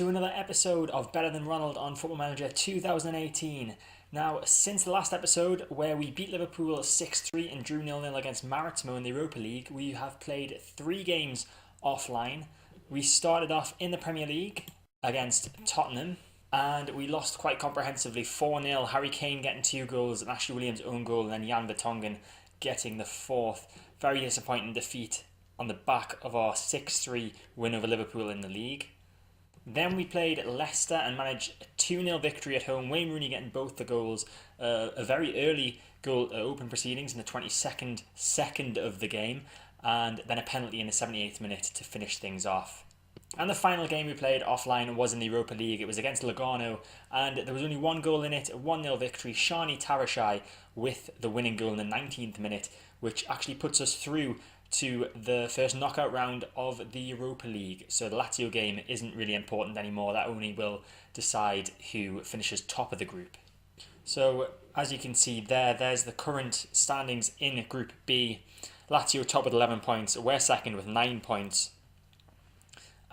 to another episode of Better Than Ronald on Football Manager 2018. Now, since the last episode where we beat Liverpool 6-3 and drew 0-0 against Maritimo in the Europa League, we have played 3 games offline. We started off in the Premier League against Tottenham and we lost quite comprehensively 4-0. Harry Kane getting 2 goals, and Ashley Williams' own goal, and then Jan Vertonghen getting the 4th. Very disappointing defeat on the back of our 6-3 win over Liverpool in the league. Then we played Leicester and managed a 2-0 victory at home. Wayne Rooney getting both the goals. A very early goal open proceedings in the 22nd second of the game, and then a penalty in the 78th minute to finish things off. And the final game we played offline was in the Europa League. It was against Lugano, and there was only one goal in it, a 1-0 victory. Shani Tarashai with the winning goal in the 19th minute, which actually puts us through to the first knockout round of the Europa League. So the Lazio game isn't really important anymore. That only will decide who finishes top of the group. So as you can see there's the current standings in Group B. Lazio top with 11 points. We're second with 9 points.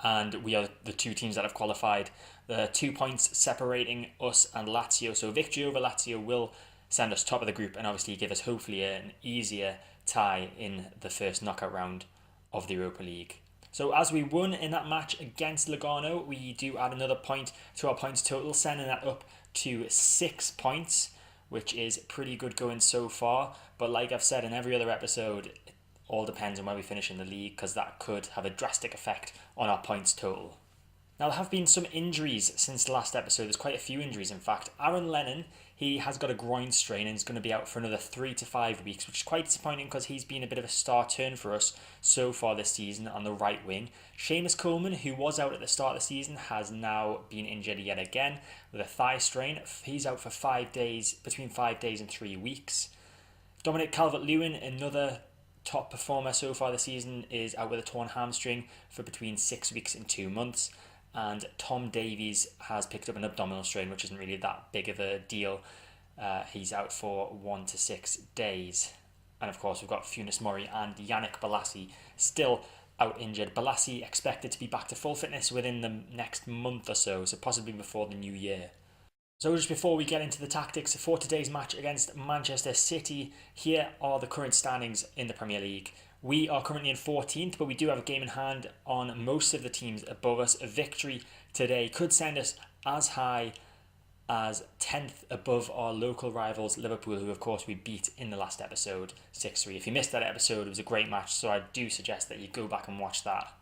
And we are the 2 teams that have qualified. The 2 points separating us and Lazio. So victory over Lazio will send us top of the group and obviously give us hopefully an easier tie in the first knockout round of the Europa League. So as we won in that match against Lugano, we do add another point to our points total, sending that up to 6 points, which is pretty good going so far. But like I've said in every other episode, it all depends on where we finish in the league, because that could have a drastic effect on our points total. Now, there have been some injuries since the last episode. There's quite a few injuries, in fact. Aaron Lennon, he has got a groin strain and is going to be out for another 3 to 5 weeks, which is quite disappointing because he's been a bit of a star turn for us so far this season on the right wing. Seamus Coleman, who was out at the start of the season, has now been injured yet again with a thigh strain. He's out for 5 days, between 5 days and 3 weeks. Dominic Calvert-Lewin, another top performer so far this season, is out with a torn hamstring for between 6 weeks and 2 months. And Tom Davies has picked up an abdominal strain, which isn't really that big of a deal. He's out for 1 to 6 days. And of course, we've got Funes Mori and Yannick Bolasie still out injured. Bolasie expected to be back to full fitness within the next month or so possibly before the new year. So just before we get into the tactics for today's match against Manchester City, here are the current standings in the Premier League. We are currently in 14th, but we do have a game in hand on most of the teams above us. A victory today could send us as high as 10th above our local rivals, Liverpool, who of course we beat in the last episode 6-3. If you missed that episode, it was a great match, so I do suggest that you go back and watch that.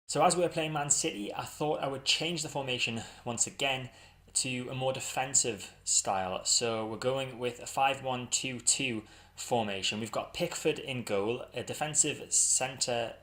So as we were playing Man City, I thought I would change the formation once again to a more defensive style. So we're going with a 5-1-2-2 formation. We've got Pickford in goal, a central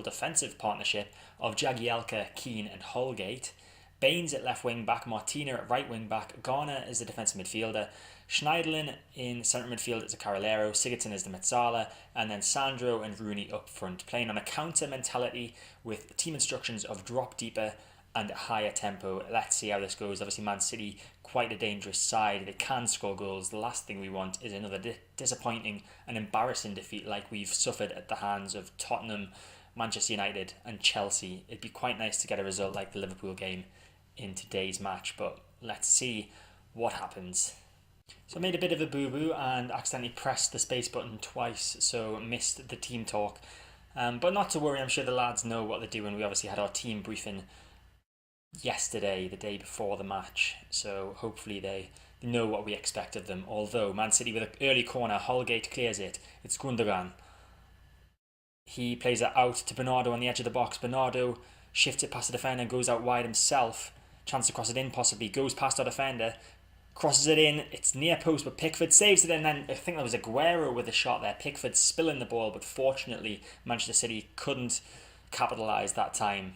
defensive partnership of Jagielka, Keane and Holgate. Baines at left wing back, Martina at right wing back, Garner as the defensive midfielder, Schneiderlin in centre midfield as a Carrilero, Sigurdsson as the Metzala, and then Sandro and Rooney up front, playing on a counter mentality with team instructions of drop deeper and higher tempo. Let's see how this goes. Obviously, Man City, quite a dangerous side. They can score goals. The last thing we want is another disappointing and embarrassing defeat like we've suffered at the hands of Tottenham, Manchester United and Chelsea. It'd be quite nice to get a result like the Liverpool game in today's match, but let's see what happens. So I made a bit of a boo-boo and accidentally pressed the space button twice, so missed the team talk. But not to worry, I'm sure the lads know what they're doing. We obviously had our team briefing yesterday, the day before the match, so hopefully they know what we expect of them. Although Man City with an early corner, Holgate clears it. It's Gundogan. He plays it out to Bernardo on the edge of the box. Bernardo shifts it past the defender and goes out wide himself. Chance to cross it in possibly. Goes past our defender. Crosses it in. It's near post, but Pickford saves it, and then I think there was Aguero with a shot there. Pickford spilling the ball, but fortunately Manchester City couldn't capitalise that time.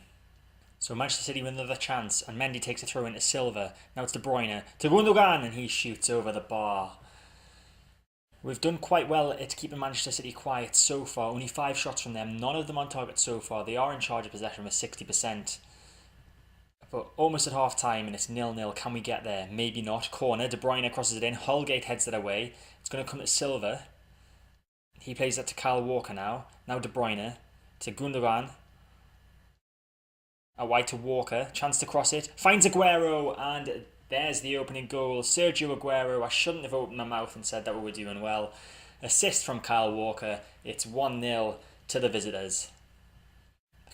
So Manchester City with another chance, and Mendy takes a throw into Silva. Now it's De Bruyne to Gundogan, and he shoots over the bar. We've done quite well at keeping Manchester City quiet so far. Only 5 shots from them, none of them on target so far. They are in charge of possession with 60%. But almost at half time, and it's 0-0. Can we get there? Maybe not. Corner, De Bruyne crosses it in. Holgate heads it away. It's going to come to Silva. He plays that to Kyle Walker now. Now De Bruyne to Gundogan. Out wide to Walker, chance to cross it, finds Aguero, and there's the opening goal. Sergio Aguero. I shouldn't have opened my mouth and said that we were doing well. Assist from Kyle Walker. It's 1-0 to the visitors.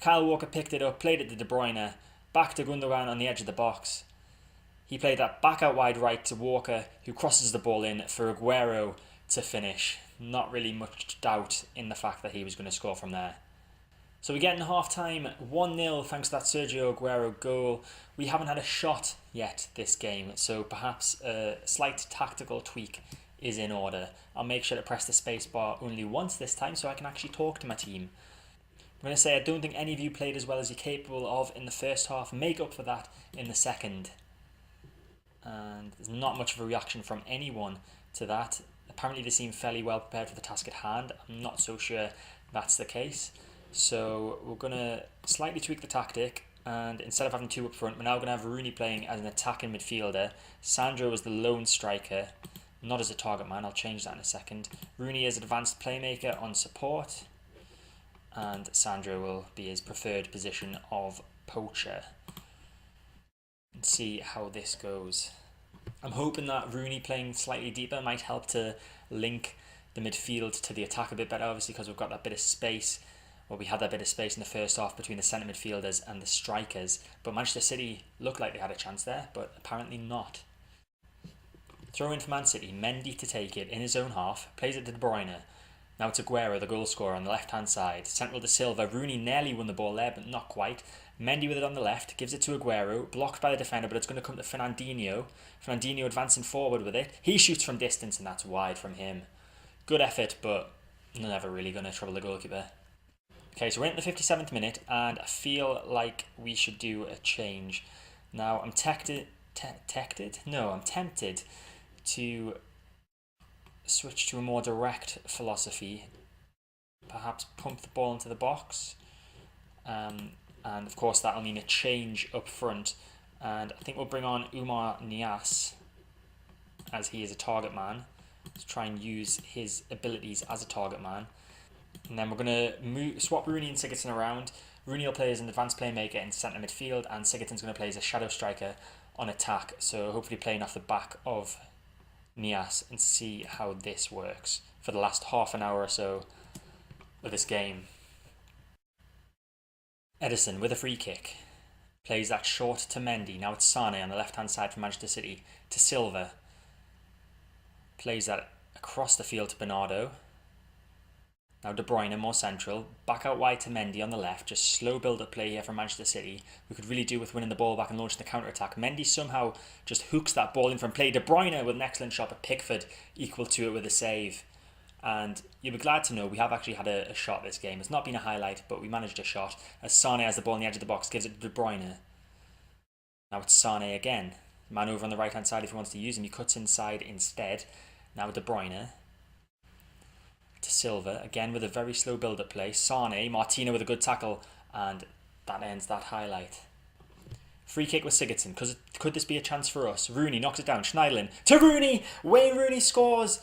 Kyle Walker picked it up, played it to De Bruyne, back to Gundogan on the edge of the box. He played that back out wide right to Walker, who crosses the ball in for Aguero to finish. Not really much doubt in the fact that he was going to score from there. So we get in half time 1-0 thanks to that Sergio Aguero goal. We haven't had a shot yet this game, so perhaps a slight tactical tweak is in order. I'll make sure to press the space bar only once this time so I can actually talk to my team. I'm going to say I don't think any of you played as well as you're capable of in the first half. Make up for that in the second. And there's not much of a reaction from anyone to that. Apparently they seem fairly well prepared for the task at hand. I'm not so sure that's the case. So we're going to slightly tweak the tactic, and instead of having two up front, we're now going to have Rooney playing as an attacking midfielder. Sandro as the lone striker, not as a target man. I'll change that in a second. Rooney as advanced playmaker on support, and Sandro will be his preferred position of poacher. Let's see how this goes. I'm hoping that Rooney playing slightly deeper might help to link the midfield to the attack a bit better, obviously because we've got that bit of space. Well, we had that bit of space in the first half between the centre midfielders and the strikers, but Manchester City looked like they had a chance there, but apparently not. Throw in for Man City, Mendy to take it in his own half, plays it to De Bruyne. Now it's Aguero, the goal scorer, on the left-hand side. Central to Silva. Rooney nearly won the ball there, but not quite. Mendy with it on the left, gives it to Aguero, blocked by the defender, but it's going to come to Fernandinho. Fernandinho advancing forward with it. He shoots from distance, and that's wide from him. Good effort, but never really going to trouble the goalkeeper. Okay, so we're in the 57th minute, and I feel like we should do a change. Now, I'm tempted to switch to a more direct philosophy. Perhaps pump the ball into the box. And of course, that'll mean a change up front. And I think we'll bring on Umar Niasse, as he is a target man, to try and use his abilities as a target man. And then we're going to swap Rooney and Sigurdsson around. Rooney will play as an advanced playmaker in centre midfield, and Sigurdsson's going to play as a shadow striker on attack. So hopefully playing off the back of Niasse, and see how this works for the last half an hour or so of this game. Edison with a free kick. Plays that short to Mendy. Now it's Sane on the left-hand side for Manchester City to Silva. Plays that across the field to Bernardo. Now De Bruyne more central. Back out wide to Mendy on the left. Just slow build-up play here from Manchester City. We could really do with winning the ball back and launching the counter-attack. Mendy somehow just hooks that ball in from play. De Bruyne with an excellent shot, but Pickford equal to it with a save. And you'll be glad to know we have actually had a shot this game. It's not been a highlight, but we managed a shot. As Sane has the ball on the edge of the box, gives it to De Bruyne. Now it's Sane again. Man over on the right-hand side if he wants to use him. He cuts inside instead. Now De Bruyne. To Silva, again with a very slow build-up play. Sane, Martino with a good tackle, and that ends that highlight. Free kick with Sigurdsson. Could this be a chance for us? Rooney knocks it down. Schneiderlin to Rooney. Wayne Rooney scores.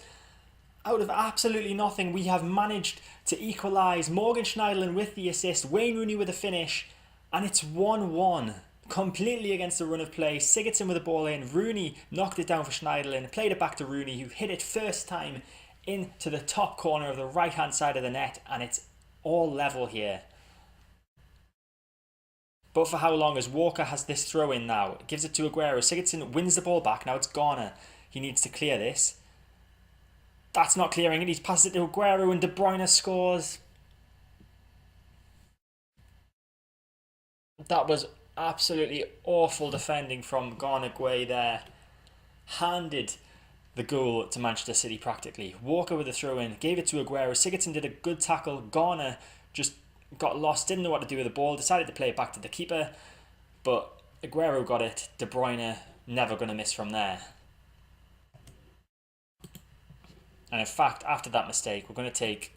Out of absolutely nothing, we have managed to equalise. Morgan Schneiderlin with the assist. Wayne Rooney with the finish. And it's 1-1. Completely against the run of play. Sigurdsson with the ball in. Rooney knocked it down for Schneiderlin. Played it back to Rooney, who hit it first time into the top corner of the right-hand side of the net. And it's all level here. But for how long, as Walker has this throw in now. Gives it to Aguero. Sigurdsson wins the ball back. Now it's Garner. He needs to clear this. That's not clearing it. He passes it to Aguero and De Bruyne scores. That was absolutely awful defending from Garner Gueye there. Handed the goal to Manchester City practically. Walker with the throw in. Gave it to Aguero. Sigurdsson did a good tackle. Garner just got lost. Didn't know what to do with the ball. Decided to play it back to the keeper. But Aguero got it. De Bruyne never going to miss from there. And in fact, after that mistake, we're going to take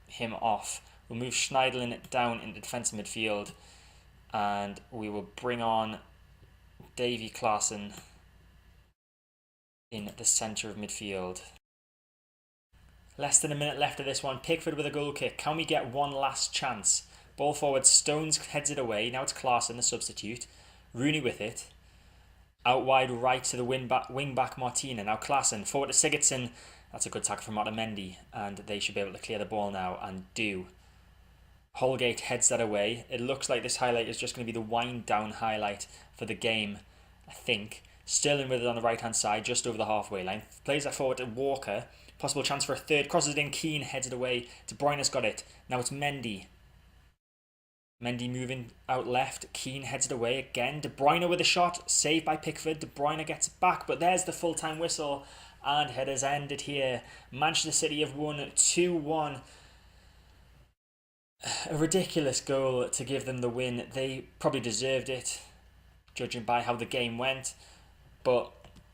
him off. We'll move Schneiderlin down into defensive midfield. And we will bring on Davy Klaassen in the centre of midfield. Less than a minute left of this one. Pickford with a goal kick. Can we get one last chance? Ball forward, Stones heads it away. Now it's Klaassen, the substitute. Rooney with it. Out wide right to the wing back Martina. Now Klaassen, forward to Sigurdsson. That's a good tackle from Otamendi, and they should be able to clear the ball now, and do. Holgate heads that away. It looks like this highlight is just going to be the wind down highlight for the game, I think. Sterling with it on the right hand side, just over the halfway line. Plays that forward to Walker. Possible chance for a third. Crosses it in. Keane heads it away. De Bruyne's got it. Now it's Mendy. Mendy moving out left. Keane heads it away again. De Bruyne with a shot. Saved by Pickford. De Bruyne gets it back, but there's the full-time whistle. And it has ended here. Manchester City have won 2-1. A ridiculous goal to give them the win. They probably deserved it, judging by how the game went. But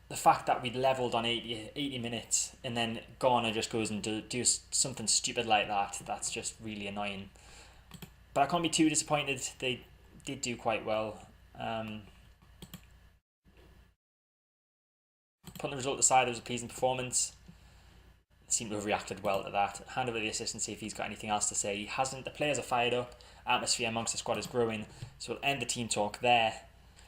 the fact that we'd levelled on 80 minutes and then Garner just goes and do something stupid like that, that's just really annoying. But I can't be too disappointed. They did do quite well. Putting the result aside, it was a pleasing performance. Seemed to have reacted well to that. Hand over the assistant, see if he's got anything else to say. He hasn't. The players are fired up. Atmosphere amongst the squad is growing. So we'll end the team talk there.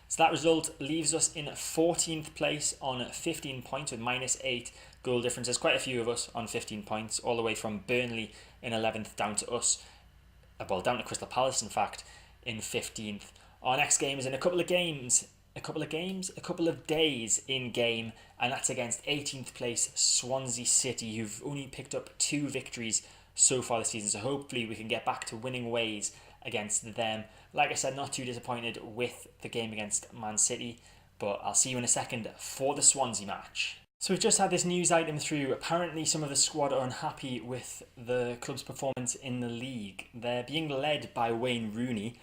So that result leaves us in 14th place on 15 points with -8 goal difference. There's quite a few of us on 15 points, all the way from Burnley in 11th down to us. Well, down to Crystal Palace, in fact, in 15th. Our next game is in a couple of days in game, and that's against 18th place Swansea City, who've only picked up 2 victories so far this season. So hopefully we can get back to winning ways against them. Like I said, not too disappointed with the game against Man City, but I'll see you in a second for the Swansea match. So we've just had this news item through. Apparently some of the squad are unhappy with the club's performance in the league. They're being led by Wayne Rooney.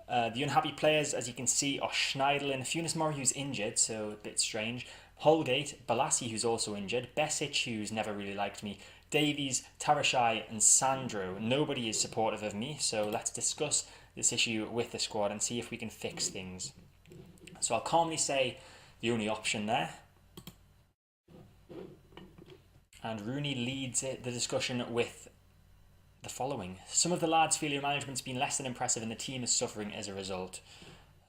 The unhappy players, as you can see, are Schneiderlin, Funes Mori, who's injured, so a bit strange, Holgate, Balassi, who's also injured, Besic, who's never really liked me, Davies, Tarashai and Sandro. Nobody is supportive of me, so let's discuss this issue with the squad and see if we can fix things. So I'll calmly say the only option there. And Rooney leads the discussion with the following. Some of the lads feel your management's been less than impressive and the team is suffering as a result.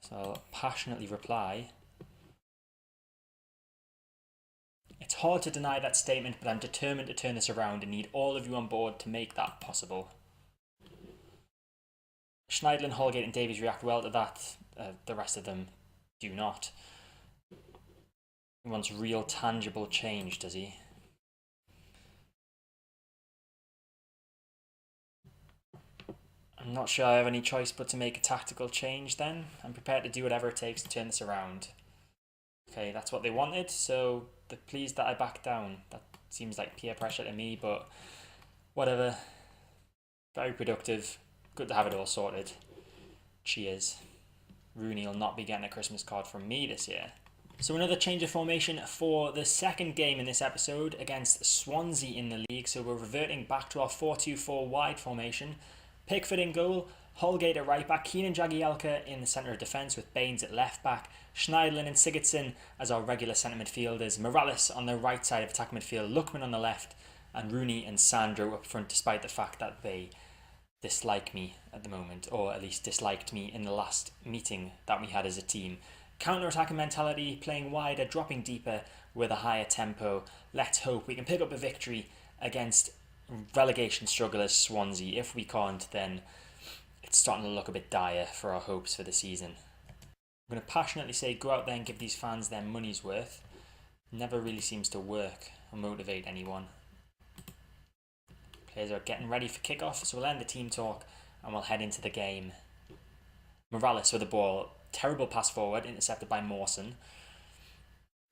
So I'll passionately reply. It's hard to deny that statement, but I'm determined to turn this around and need all of you on board to make that possible. Schneiderlin, Holgate and Davies react well to that. The rest of them do not. He wants real tangible change, does he? I'm not sure I have any choice but to make a tactical change then. I'm prepared to do whatever it takes to turn this around. Okay, that's what they wanted, so they're pleased that I backed down. That seems like peer pressure to me, but whatever. Very productive. Good to have it all sorted. Cheers. Rooney will not be getting a Christmas card from me this year. So another change of formation for the second game in this episode against Swansea in the league. So we're reverting back to our 4-2-4 wide formation. Pickford in goal, Holgate at right back, Keane and Jagielka in the centre of defence with Baines at left back, Schneiderlin and Sigurdsson as our regular centre midfielders, Morales on the right side of attack midfield, Lookman on the left, and Rooney and Sandro up front, despite the fact that they dislike me at the moment, or at least disliked me in the last meeting that we had as a team. Counter-attacking mentality, playing wider, dropping deeper with a higher tempo. Let's hope we can pick up a victory against relegation strugglers Swansea. If we can't, then it's starting to look a bit dire for our hopes for the season. I'm going to passionately say go out there and give these fans their money's worth. Never really seems to work or motivate anyone. Players are getting ready for kickoff, so we'll end the team talk and we'll head into the game. Morales with the ball. Terrible pass forward, intercepted by Mawson.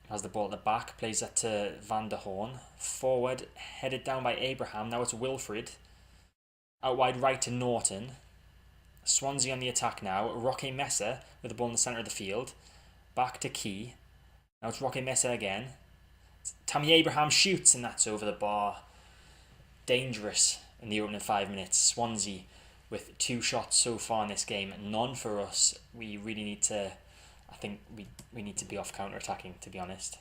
Has the ball at the back, plays that to Van der Horn. Forward, headed down by Abraham. Now it's Wilfred. Out wide right to Norton. Swansea on the attack now. Roque Mesa with the ball in the centre of the field. Back to Key. Now it's Roque Mesa again. Tammy Abraham shoots and that's over the bar. Dangerous in the opening 5 minutes. Swansea with 2 shots so far in this game. None for us. We really need to... I think we need to be off counter-attacking, to be honest.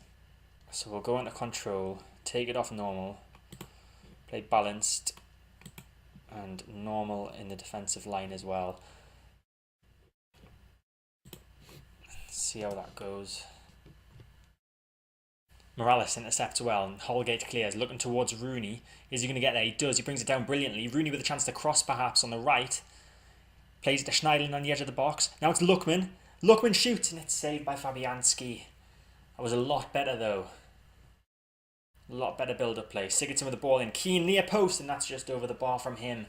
So we'll go into control, take it off normal, play balanced, And normal in the defensive line as well. Let's see how that goes. Morales intercepts well, and Holgate clears, looking towards Rooney. Is he going to get there? He does. He brings it down brilliantly. Rooney with a chance to cross perhaps on the right. Plays it to Schneiderlin on the edge of the box. Now it's Lookman. Lookman shoots, and it's saved by Fabianski. That was a lot better though. A lot better build-up play. Sigurdsson with the ball in. Keane near post, and that's just over the bar from him.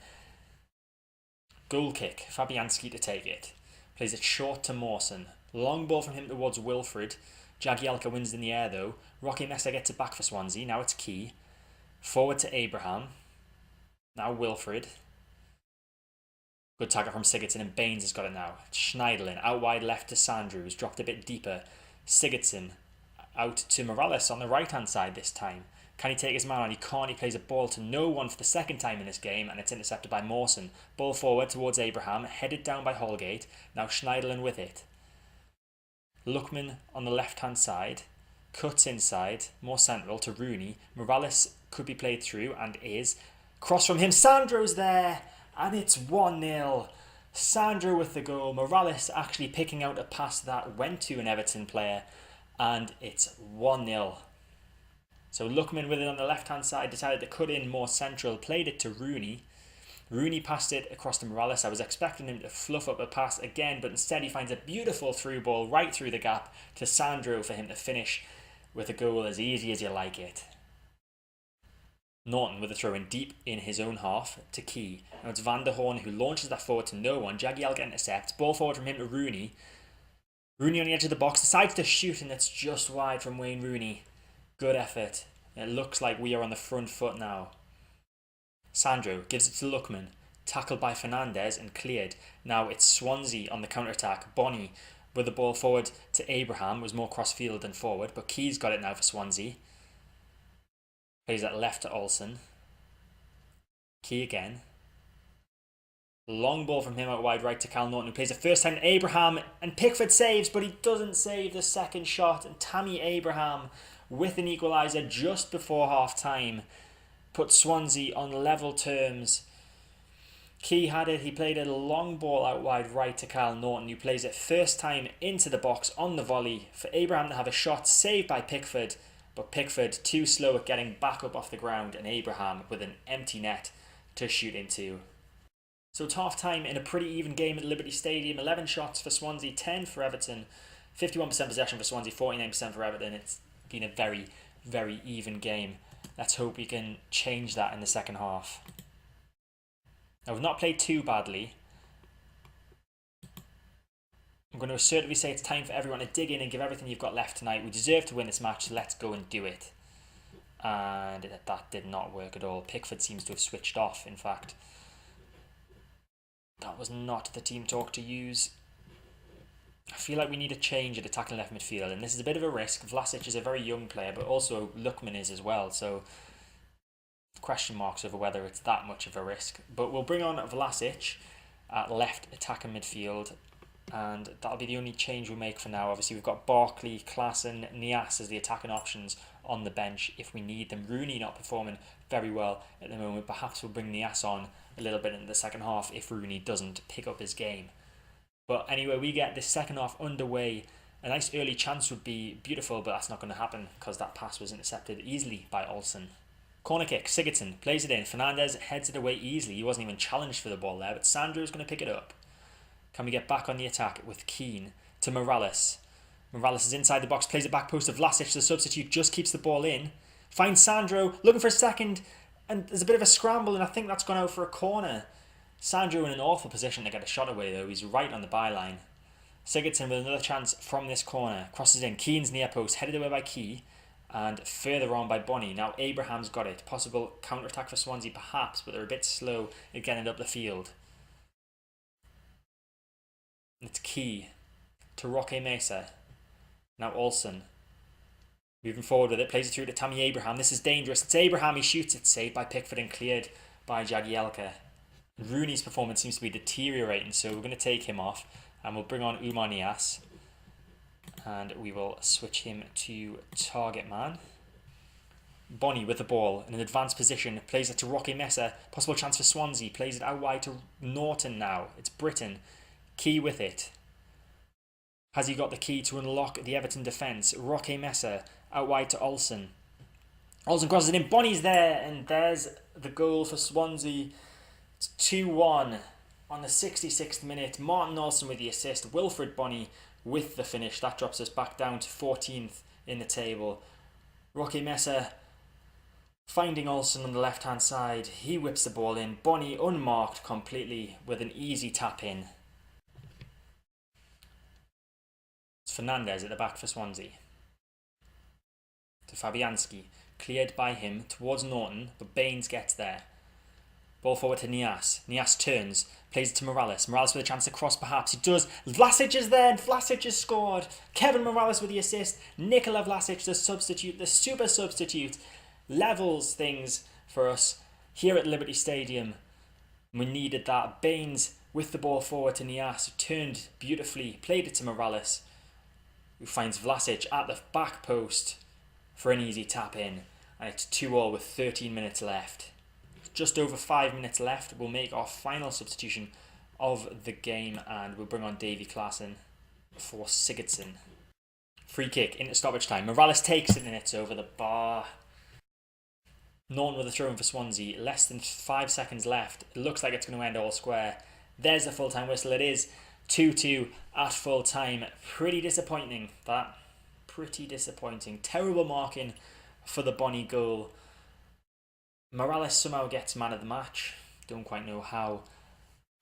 Goal kick. Fabianski to take it. Plays it short to Mawson. Long ball from him towards Wilfred. Jagielka wins in the air though. Rocky Mesa gets it back for Swansea. Now it's Key. Forward to Abraham. Now Wilfred. Good tackle from Sigurdsson, and Baines has got it now. Schneiderlin out wide left to Sandro, who's dropped a bit deeper. Sigurdsson out to Morales on the right hand side this time. Can he take his man on? He can't. He plays a ball to no one for the second time in this game, and it's intercepted by Mawson. Ball forward towards Abraham, headed down by Holgate. Now Schneiderlin with it. Lookman on the left hand side. Cuts inside, more central to Rooney. Morales could be played through, and is. Cross from him, Sandro's there! And it's 1-0. Sandro with the goal. Morales actually picking out a pass that went to an Everton player. And it's 1-0. So Lookman with it on the left-hand side decided to cut in more central. Played it to Rooney. Rooney passed it across to Morales. I was expecting him to fluff up a pass again, but instead he finds a beautiful through ball right through the gap to Sandro for him to finish with a goal as easy as you like it. Norton with a throw in deep in his own half to Key. Now it's Van der Horn who launches that forward to no one. Jagielka intercepts. Ball forward from him to Rooney. Rooney on the edge of the box. Decides to shoot, and it's just wide from Wayne Rooney. Good effort. It looks like we are on the front foot now. Sandro gives it to Lookman. Tackled by Fernandez and cleared. Now it's Swansea on the counter-attack. Bonny with the ball forward to Abraham. It was more cross-field than forward, but Key's got it now for Swansea. Plays that left to Olsen. Key again. Long ball from him out wide right to Cal Norton, who plays the first time to Abraham, and Pickford saves, but he doesn't save the second shot. And Tammy Abraham with an equaliser just before half-time put Swansea on level terms. Key had it. He played a long ball out wide right to Cal Norton, who plays it first time into the box on the volley for Abraham to have a shot saved by Pickford. But Pickford too slow at getting back up off the ground, and Abraham with an empty net to shoot into. So it's half time in a pretty even game at Liberty Stadium. 11 shots for Swansea, 10 for Everton. 51% possession for Swansea, 49% for Everton. It's been a very, very even game. Let's hope we can change that in the second half. Now, we've not played too badly. I'm going to assertively say it's time for everyone to dig in and give everything you've got left tonight. We deserve to win this match, so let's go and do it. And that did not work at all. Pickford seems to have switched off, in fact. That was not the team talk to use. I feel like we need a change at attacking left midfield, and this is a bit of a risk. Vlasic is a very young player, but also Lookman is as well, so question marks over whether it's that much of a risk. But we'll bring on Vlasic at left attacking midfield, and that'll be the only change we'll make for now. Obviously, we've got Barkley, Klaassen, Nias as the attacking options on the bench if we need them. Rooney not performing very well at the moment. Perhaps we'll bring Nias on a little bit in the second half if Rooney doesn't pick up his game. But anyway, we get this second half underway. A nice early chance would be beautiful, but that's not going to happen because that pass was intercepted easily by Olsen. Corner kick, Sigurdsson plays it in. Fernandez heads it away easily. He wasn't even challenged for the ball there, but Sandro's going to pick it up. Can we get back on the attack with Keane to Morales? Morales is inside the box, plays it back post to Vlasic. The substitute just keeps the ball in. Finds Sandro, looking for a second, and there's a bit of a scramble, and I think that's gone out for a corner. Sandro in an awful position to get a shot away though. He's right on the byline. Sigurdsson with another chance from this corner. Crosses in. Keane's near post, headed away by Key, and further on by Bonny. Now Abraham's got it. Possible counter-attack for Swansea perhaps, but they're a bit slow at getting it up the field. It's Key to Roque Mesa. Now Olsen. Moving forward with it. Plays it through to Tammy Abraham. This is dangerous. It's Abraham. He shoots it. Saved by Pickford and cleared by Jagielka. Rooney's performance seems to be deteriorating, so we're going to take him off. And we'll bring on Oumar Nias. And we will switch him to target man. Bonnie with the ball in an advanced position, plays it to Rocky Mesa. Possible chance for Swansea, plays it out wide to Norton now. It's Britton. Key with it. Has he got the key to unlock the Everton defence? Rocky Mesa out wide to Olsen. Olsen crosses it in. Bonnie's there, and there's the goal for Swansea. It's 2-1 on the 66th minute. Martin Olsen with the assist. Wilfred Bonnie with the finish. That drops us back down to 14th in the table. Rocky Mesa finding Olsen on the left-hand side. He whips the ball in. Bonnie unmarked completely with an easy tap in. It's Fernandez at the back for Swansea. To Fabianski. Cleared by him towards Norton, but Baines gets there. Ball forward to Nias. Nias turns. Plays it to Morales. Morales with a chance to cross perhaps. He does. Vlasic is there and Vlasic has scored. Kevin Morales with the assist. Nikola Vlasic, the substitute, the super substitute, levels things for us here at Liberty Stadium. We needed that. Baines with the ball forward to Nias, who turned beautifully, played it to Morales, who finds Vlasic at the back post for an easy tap in. And it's 2-2 with 13 minutes left. Just over 5 minutes left. We'll make our final substitution of the game and we'll bring on Davy Klaassen for Sigurdsson. Free kick into stoppage time. Morales takes it and it's over the bar. Norton with a throw in for Swansea. Less than 5 seconds left. It looks like it's going to end all square. There's the full-time whistle. It is 2-2 at full time. Pretty disappointing, that. Pretty disappointing. Terrible marking for the Bonnie goal. Morales somehow gets man of the match. Don't quite know how,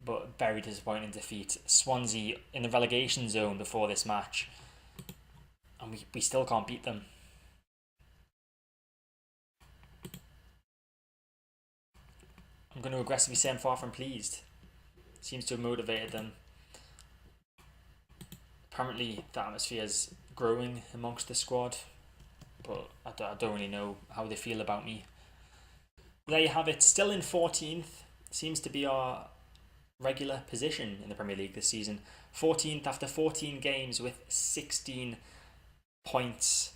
but very disappointing defeat. Swansea in the relegation zone before this match, and we still can't beat them. I'm going to aggressively say I'm far from pleased. Seems to have motivated them. Apparently the atmosphere is growing amongst the squad, but I don't really know how they feel about me. There you have it, still in 14th. Seems to be our regular position in the Premier League this season. 14th after 14 games with 16 points.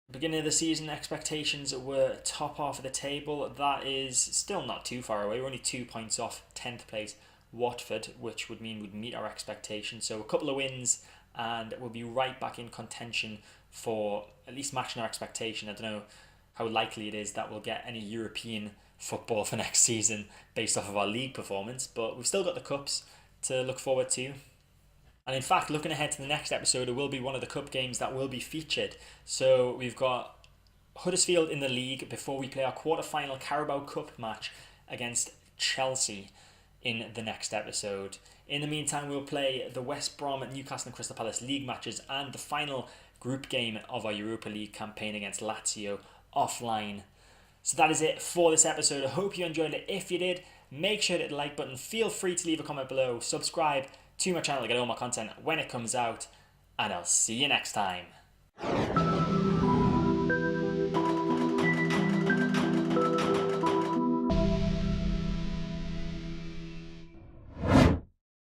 Beginning of the season, expectations were top half of the table. That is still not too far away. We're only 2 points off 10th place Watford, which would mean we'd meet our expectations. So a couple of wins and we'll be right back in contention for at least matching our expectation. I don't know how likely it is that we'll get any European football for next season based off of our league performance, but we've still got the cups to look forward to. And in fact, looking ahead to the next episode, it will be one of the cup games that will be featured. So we've got Huddersfield in the league before we play our quarter-final Carabao Cup match against Chelsea in the next episode. In the meantime, we'll play the West Brom, Newcastle and Crystal Palace league matches and the final group game of our Europa League campaign against Lazio offline. So that is it for this episode. I hope you enjoyed it. If you did, make sure to hit the like button. Feel free to leave a comment below. Subscribe to my channel to get all my content when it comes out. And I'll see you next time.